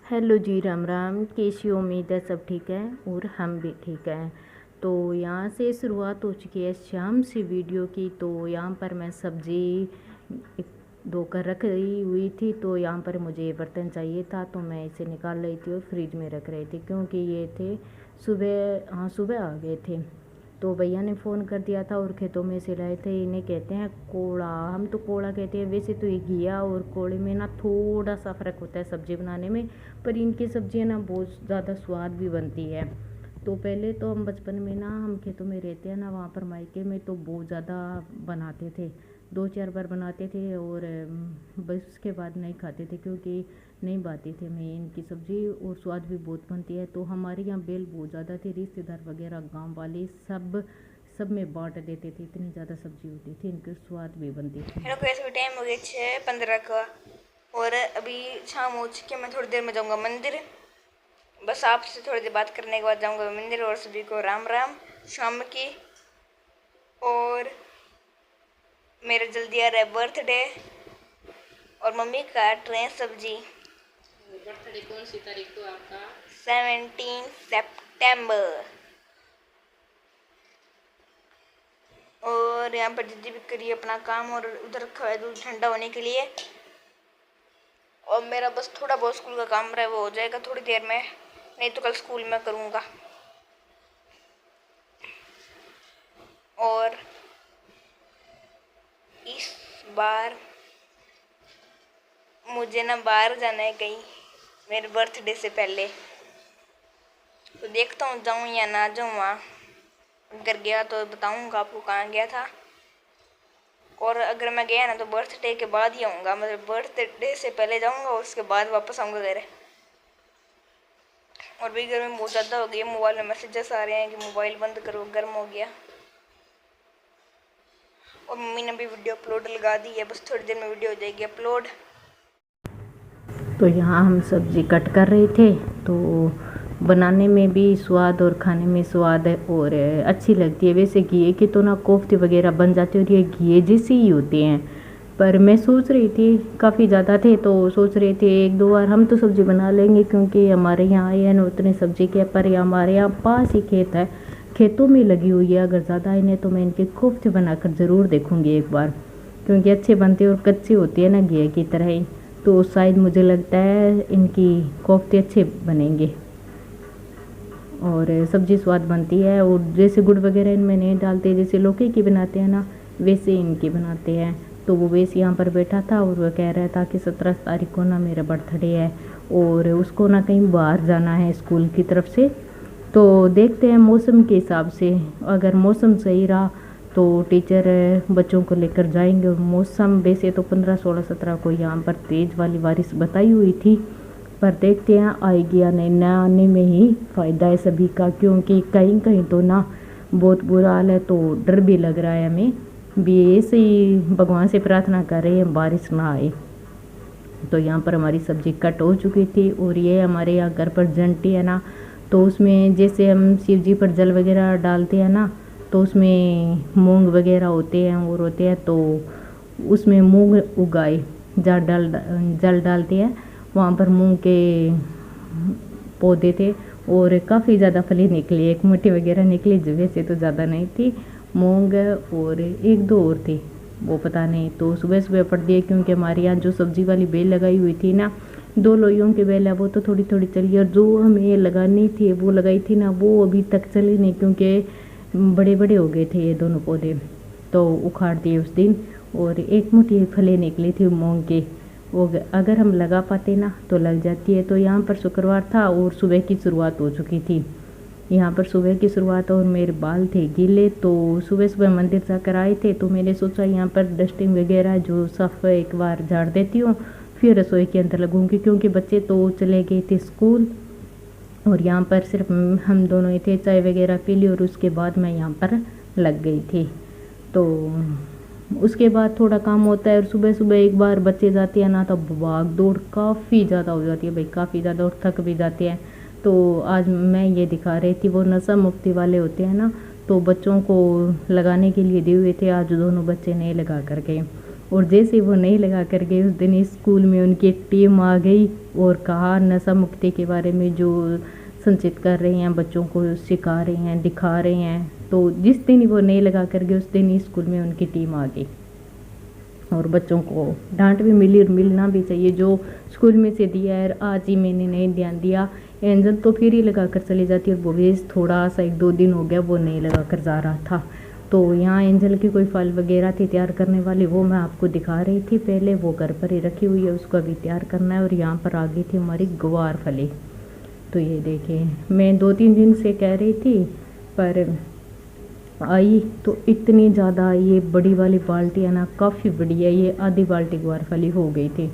Hello जी, राम राम। कैसी हो? उम्मीद है सब ठीक है और हम भी ठीक हैं। तो यहाँ से शुरुआत हो चुकी है शाम से वीडियो की। तो यहाँ पर मैं सब्ज़ी धोकर रख रही हुई थी, तो यहाँ पर मुझे ये बर्तन चाहिए था, तो मैं इसे निकाल रही थी और फ्रिज में रख रही थी क्योंकि ये थे सुबह, हाँ सुबह आ गए थे। तो भैया ने फ़ोन कर दिया था और खेतों में से लाए थे। इन्हें कहते हैं कोड़ा, हम तो कोड़ा कहते हैं। वैसे तो ये घिया और कोड़े में ना थोड़ा सा फ़र्क होता है सब्ज़ी बनाने में, पर इनकी सब्ज़ियाँ ना बहुत ज़्यादा स्वाद भी बनती है। तो पहले तो हम बचपन में ना, हम खेतों में रहते हैं ना, वहाँ पर मायके में तो बहुत ज़्यादा बनाते थे, 2-4 बार बनाते थे और बस उसके बाद नहीं खाते थे क्योंकि नहीं बाती थी हमें इनकी सब्ज़ी और स्वाद भी बहुत बनती है। तो हमारे यहाँ बेल बहुत ज़्यादा थे, रिश्तेदार वगैरह गांव वाले सब में बांट देते थे, इतनी ज़्यादा सब्ज़ी होती थी, इनकी स्वाद भी बनती थी। हेलो गाइस, अभी टाइम हो गया 6:15 का और अभी शाम हो चुकी है। मैं थोड़ी देर में जाऊंगा मंदिर। बस आपसे थोड़ी देर बात करने के बाद जाऊंगा मंदिर। और सभी को राम राम शाम की। और मेरा जल्दी आ रहा है बर्थडे और मम्मी काट रहे हैं सब्जी। बर्थडे कौन सी तारीख को आपका? 17 सितंबर। और यहाँ पर दीदी भी करी अपना काम और उधर रखा है दूध ठंडा होने के लिए। और मेरा बस थोड़ा बहुत स्कूल का काम रहा है, वो हो जाएगा थोड़ी देर में, नहीं तो कल स्कूल में करूँगा। और इस बार मुझे ना बाहर जाना है कहीं मेरे बर्थडे से पहले, तो देखता हूँ जाऊँ या ना जाऊँ वहाँ। अगर गया तो बताऊँगा आपको कहाँ गया था, और अगर मैं गया ना तो बर्थडे के बाद ही आऊँगा, मतलब बर्थडे से पहले जाऊँगा और उसके बाद वापस आऊँगा घर। और भी गर्मी बहुत ज़्यादा हो गई है, मोबाइल में मैसेजेस आ रहे हैं कि मोबाइल बंद करो, गर्म हो गया। और मम्मी ने भी वीडियो अपलोड लगा दी है, बस थोड़ी देर में वीडियो हो जाएगी अपलोड। तो यहाँ हम सब्ज़ी कट कर रहे थे, तो बनाने में भी स्वाद और खाने में स्वाद है और अच्छी लगती है। वैसे घिए की तो ना कोफ्ते वगैरह बन जाते हैं और ये घिए जैसे ही होते हैं, पर मैं सोच रही थी काफ़ी ज़्यादा थे तो सोच रहे थे 1-2 बार हम तो सब्ज़ी बना लेंगे क्योंकि हमारे यहाँ आए हैं ना उतने सब्ज़ी के, पर हमारे यहाँ पास ही खेत है, खेतों में लगी हुई है। अगर ज़्यादा इन्हें तो मैं इनके कोफ्ते बनाकर ज़रूर देखूँगी एक बार, क्योंकि अच्छे बनते हैं और कच्चे होते हैं ना घिए की तरह ही, तो शायद मुझे लगता है इनकी कोफ्ते अच्छे बनेंगे और सब्ज़ी स्वाद बनती है। और जैसे गुड़ वगैरह इनमें नहीं डालते, जैसे लौकी की बनाते हैं ना वैसे इनकी बनाते हैं। तो वो वैसे यहाँ पर बैठा था और वह कह रहा था कि 17 तारीख को ना मेरा बर्थडे है और उसको ना कहीं बाहर जाना है स्कूल की तरफ से। तो देखते हैं मौसम के हिसाब से, अगर मौसम सही रहा तो टीचर बच्चों को लेकर जाएंगे। और मौसम वैसे तो 15, 16, 17 को यहाँ पर तेज़ वाली बारिश बताई हुई थी, पर देखते हैं आएगी या नहीं। ना आने में ही फ़ायदा है सभी का, क्योंकि कहीं कहीं तो ना बहुत बुरा हाल है, तो डर भी लग रहा है हमें भी। ऐसे ही भगवान से प्रार्थना कर रहे हैं बारिश ना आए। तो यहाँ पर हमारी सब्ज़ी कट हो चुकी थी और ये हमारे यहाँ घर पर जंटी है ना, तो उसमें जैसे हम शिव जी पर जल वगैरह डालते हैं ना, तो उसमें मूंग वगैरह होते हैं और होते हैं, तो उसमें मूंग उगाए जल डालते हैं, वहाँ पर मूंग के पौधे थे और काफ़ी ज़्यादा फली निकली, एक मुट्ठी वगैरह निकली, वैसे तो ज़्यादा नहीं थी मूंग, और 1-2 और थी वो पता नहीं। तो सुबह सुबह पड़ दिए क्योंकि हमारे यहाँ जो सब्ज़ी वाली बेल लगाई हुई थी ना, 2 लोइयों की बेल है, वो तो थोड़ी थोड़ी चली, और जो हमें लगानी थी वो लगाई थी ना वो अभी तक चली नहीं क्योंकि बड़े बड़े हो गए थे ये दोनों पौधे, तो उखाड़ दिए उस दिन। और एक मुट्ठी फले निकली थी मूंग की, वो अगर हम लगा पाते ना तो लग जाती है। तो यहाँ पर शुक्रवार था और सुबह की शुरुआत हो चुकी थी, यहाँ पर सुबह की शुरुआत, और मेरे बाल थे गीले, तो सुबह सुबह मंदिर जाकर आए थे, तो मैंने सोचा यहाँ पर डस्टिंग वगैरह जो साफ एक बार झाड़ देती हूँ, फिर रसोई के अंदर लगूंगी, क्योंकि बच्चे तो चले गए थे स्कूल और यहाँ पर सिर्फ हम दोनों ही थे। चाय वगैरह पी ली और उसके बाद मैं यहाँ पर लग गई थी। तो उसके बाद थोड़ा काम होता है और सुबह सुबह एक बार बच्चे जाते हैं ना तो भाग दौड़ काफ़ी ज़्यादा हो जाती है भाई, काफ़ी ज़्यादा, और थक भी जाते हैं। तो आज मैं ये दिखा रही थी, वो नशा मुक्ति वाले होते हैं ना, तो बच्चों को लगाने के लिए दिए हुए थे, आज दोनों बच्चे नहीं लगा कर गए। और जैसे वो नहीं लगा कर गए उस दिन स्कूल में उनकी एक टीम आ गई और कहा नशा मुक्ति के बारे में जो संचित कर रहे हैं, बच्चों को सिखा रहे हैं, दिखा रहे हैं। तो जिस दिन वो नहीं लगा कर गए उस दिन स्कूल में उनकी टीम आ गई और बच्चों को डांट भी मिली और मिलना भी चाहिए। जो स्कूल में से दिया है, आज ही मैंने नहीं ध्यान दिया, एंजल तो फिर ही लगा कर चली जाती और भोवेश थोड़ा सा 1-2 दिन हो गया वो नहीं लगा कर जा रहा था। तो यहाँ एंजल की कोई फल वगैरह थी तैयार करने वाली, वो मैं आपको दिखा रही थी पहले, वो घर पर ही रखी हुई है, उसको अभी तैयार करना है। और यहाँ पर आ गई थी हमारी ग्वार फली। तो ये देखिए, मैं 2-3 दिन से कह रही थी पर आई तो इतनी ज़्यादा, ये बड़ी वाली बाल्टी है ना काफ़ी बड़ी है, ये आधी बाल्टी ग्वारफली हो गई थी।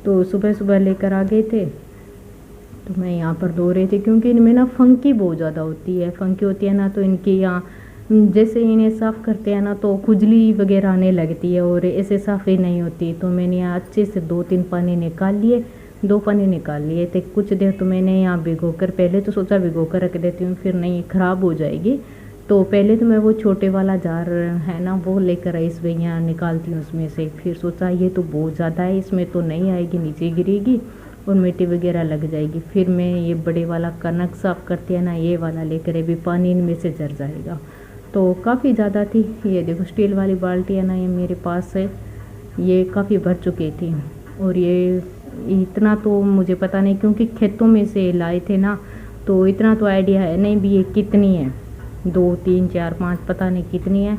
तो सुबह सुबह लेकर आ गए थे, तो मैं यहाँ पर धो रही थी क्योंकि इनमें ना फंकी बहुत ज़्यादा होती है। फंकी होती है ना तो इनके यहाँ जैसे इन्हें साफ़ करते हैं ना तो खुजली वगैरह आने लगती है और ऐसे साफ़ ही नहीं होती। तो मैंने यहाँ अच्छे से 2-3 पानी निकाल लिए, 2 पानी निकाल लिए थे। कुछ देर तो मैंने यहाँ भिगो कर, पहले तो सोचा भिगो कर रख देती हूँ फिर नहीं ख़राब हो जाएगी, तो पहले तो मैं वो छोटे वाला जार है ना वो लेकर आई, इस यहाँ निकालती हूँ उसमें से। फिर सोचा ये तो बहुत ज़्यादा है, इसमें तो नहीं आएगी, नीचे गिरेगी और मिट्टी वगैरह लग जाएगी। फिर मैं ये बड़े वाला कनक साफ़ करती है ना, ये वाला लेकर अभी पानी इनमें से झर जाएगा। तो काफ़ी ज़्यादा थी। ये देखो स्टील वाली बाल्टी है ना, ये मेरे पास है, ये काफ़ी भर चुकी थी। और ये इतना तो मुझे पता नहीं क्योंकि खेतों में से लाए थे ना, तो इतना तो आइडिया है नहीं भी ये कितनी है, 2, 3, 4, 5 पता नहीं कितनी है,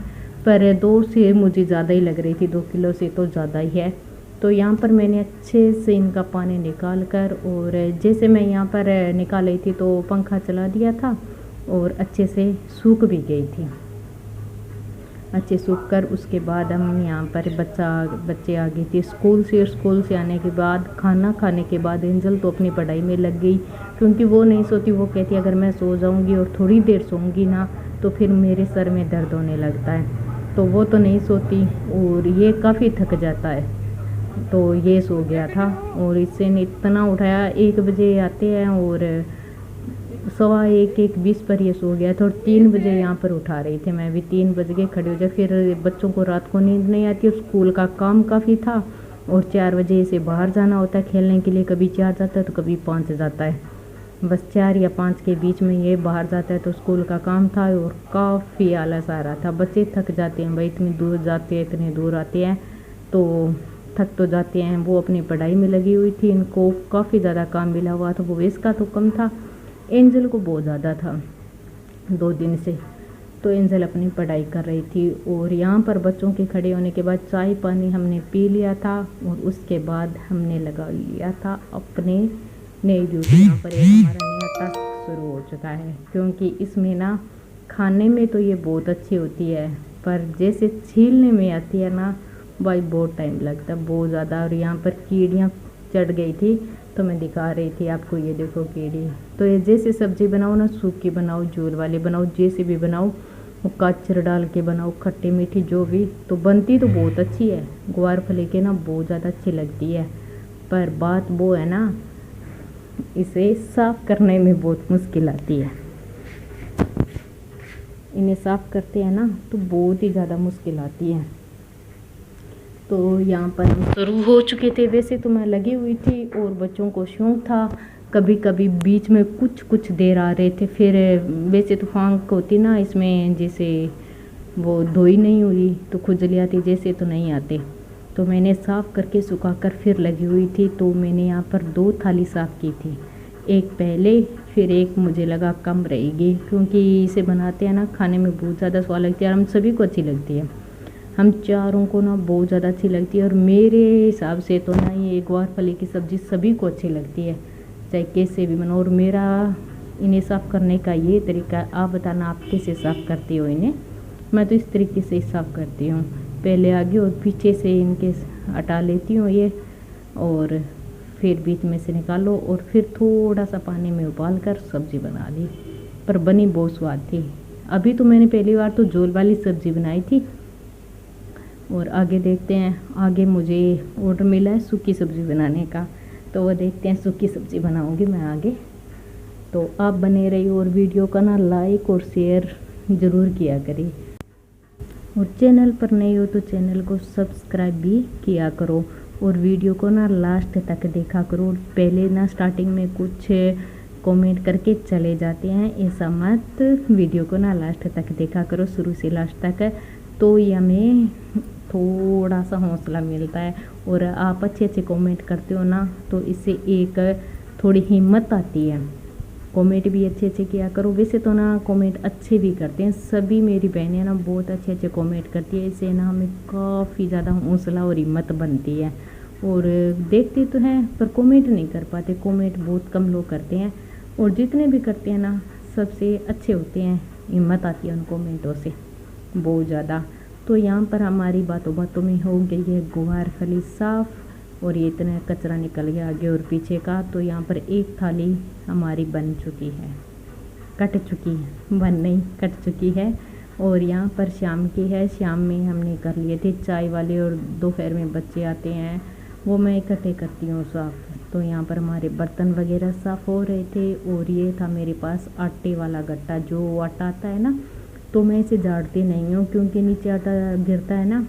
पर 2 से मुझे ज़्यादा ही लग रही थी, 2 किलो से तो ज़्यादा ही है। तो यहाँ पर मैंने अच्छे से इनका पानी निकाल कर, और जैसे मैं यहाँ पर निकाल रही थी तो पंखा चला दिया था और अच्छे से सूख भी गई थी। अच्छे सूख कर उसके बाद हम यहाँ पर बच्चे आ गए थे स्कूल से, और स्कूल से आने के बाद खाना खाने के बाद एंजल तो अपनी पढ़ाई में लग गई क्योंकि वो नहीं सोती। वो कहती अगर मैं सो जाऊँगी और थोड़ी देर सोऊंगी ना तो फिर मेरे सर में दर्द होने लगता है, तो वो तो नहीं सोती और ये काफ़ी थक जाता है। तो ये सो गया था और इससे इतना उठाया, 1 बजे आते हैं और 1:15-1:20 पर ये सो गया था। और 3 बजे यहाँ पर उठा रही थी मैं भी, 3 बज के खड़े हो जाए। फिर बच्चों को रात को नींद नहीं आती और स्कूल का काम काफ़ी था और 4 बजे से बाहर जाना होता है खेलने के लिए, कभी 4 जाता है तो कभी 5 जाता है, बस 4 या 5 के बीच में ये बाहर जाता है। तो स्कूल का काम था और काफ़ी आलस आ रहा था। बच्चे थक जाते हैं भाई, इतनी दूर जाते हैं, इतने दूर आते हैं तो थक तो जाते हैं। वो अपनी पढ़ाई में लगी हुई थी, इनको काफ़ी ज़्यादा काम मिला हुआ था। वो इसका तो कम था, एंजल को बहुत ज़्यादा था 2 दिन से। तो एंजल अपनी पढ़ाई कर रही थी और यहाँ पर बच्चों के खड़े होने के बाद चाय पानी हमने पी लिया था और उसके बाद हमने लगा लिया था अपने नई ड्यूटी। यहाँ पर एक हमारा नया टास्क शुरू हो चुका है क्योंकि इसमें ना खाने में तो ये बहुत अच्छी होती है पर जैसे छीलने में आती है ना भाई बहुत टाइम लगता है, बहुत ज़्यादा। और यहाँ पर कीड़ियाँ चढ़ गई थी तो मैं दिखा रही थी आपको, ये देखो कीड़ी। तो ये जैसे सब्ज़ी बनाओ ना, सूखी बनाओ, झोल वाली बनाओ, जैसे भी बनाओ, वो काचर डाल के बनाओ, खट्टी मीठी जो भी, तो बनती तो बहुत अच्छी है। ग्वारफली के ना बहुत ज़्यादा अच्छी लगती है, पर बात वो है ना इसे साफ़ करने में बहुत मुश्किल आती है। इन्हें साफ़ करते हैं ना तो बहुत ही ज़्यादा मुश्किल आती है। तो यहाँ पर हम शुरू हो चुके थे। वैसे तो मैं लगी हुई थी और बच्चों को शौक़ था, कभी कभी बीच में कुछ देर आ रहे थे। फिर वैसे तो फांक होती ना इसमें, जैसे वो धोई नहीं हुई तो खुजली आती, जैसे तो नहीं आती। तो मैंने साफ़ करके सुखा कर फिर लगी हुई थी। तो मैंने यहाँ पर 2 थाली साफ़ की थी, एक पहले फिर एक मुझे लगा कम रहेगी क्योंकि इसे बनाते हैं ना खाने में बहुत ज़्यादा स्वाद लगती है और हम सभी को अच्छी लगती है। हम चारों को ना बहुत ज़्यादा अच्छी लगती है और मेरे हिसाब से तो ना ये ग्वारफली की सब्ज़ी सभी को अच्छी लगती है, चाहे कैसे भी बनाओ। और मेरा इन्हें साफ़ करने का ये तरीका, आप बताना आप कैसे साफ़ करती हो इन्हें। मैं तो इस तरीके से साफ़ करती हूँ, पहले आगे और पीछे से इनके हटा लेती हूँ ये, और फिर बीच में से निकालो और फिर थोड़ा सा पानी में उबाल कर सब्ज़ी बना ली, पर बनी बहुत स्वाद थी। अभी तो मैंने पहली बार तो झोल वाली सब्ज़ी बनाई थी और आगे देखते हैं, आगे मुझे ऑर्डर मिला है सूखी सब्ज़ी बनाने का, तो वो देखते हैं सूखी सब्ज़ी बनाऊंगी मैं आगे। तो आप बने रहिए और वीडियो का ना लाइक और शेयर ज़रूर किया करिए। और चैनल पर नए हो तो चैनल को सब्सक्राइब भी किया करो और वीडियो को ना लास्ट तक देखा करो। पहले ना स्टार्टिंग में कुछ कमेंट करके चले जाते हैं, ऐसा मत, वीडियो को ना लास्ट तक देखा करो, शुरू से लास्ट तक, तो ये हमें थोड़ा सा हौसला मिलता है। और आप अच्छे अच्छे कमेंट करते हो ना तो इससे एक थोड़ी हिम्मत आती है। कमेंट भी अच्छे अच्छे किया करो। वैसे तो ना कमेंट अच्छे भी करते हैं सभी, मेरी बहनें ना बहुत अच्छे अच्छे कमेंट करती है, इससे ना हमें काफ़ी ज़्यादा हौसला और हिम्मत बनती है। और देखते तो हैं पर कमेंट नहीं कर पाते, कमेंट बहुत कम लोग करते हैं, और जितने भी करते हैं ना सबसे अच्छे होते हैं, हिम्मत आती है उन कमेंटों से बहुत ज़्यादा। तो यहाँ पर हमारी बातों बातों में हो गई है गुवार फली साफ़, और ये इतना कचरा निकल गया आगे और पीछे का। तो यहाँ पर एक थाली हमारी बन चुकी है, कट चुकी है, बन नहीं कट चुकी है। और यहाँ पर शाम की है, शाम में हमने कर लिए थे चाय वाले, और दोपहर में बच्चे आते हैं वो मैं इकट्ठे करती हूँ साफ़। तो यहाँ पर हमारे बर्तन वगैरह साफ़ हो रहे थे। और ये था मेरे पास आटे वाला गट्टा, जो आटा आता है ना, तो मैं इसे झाड़ती नहीं हूँ क्योंकि नीचे आटा गिरता है ना,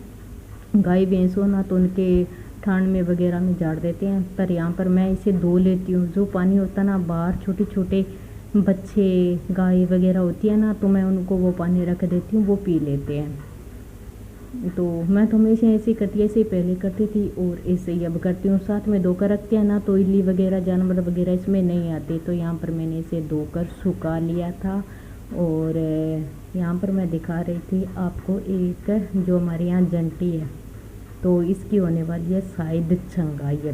गाय भैंस हो ना तो उनके थान में वगैरह में झाड़ देते हैं। पर यहाँ पर मैं इसे धो लेती हूँ। जो पानी होता है ना बाहर, छोटे छोटे बच्चे गाय वगैरह होती है ना, तो मैं उनको वो पानी रख देती हूँ, वो पी लेते हैं। तो मैं तो हमेशा ऐसे करती, ऐसे पहले करती थी और ऐसे ही अब करती हूँ। साथ में धोकर रखते हैं ना तो इल्ली वगैरह जानवर वगैरह इसमें नहीं आते। तो यहाँ पर मैंने इसे धोकर सुखा लिया था। और यहाँ पर मैं दिखा रही थी आपको एक जो हमारे यहाँ जंटी है, तो इसकी होने वाली है शायद छंगाई।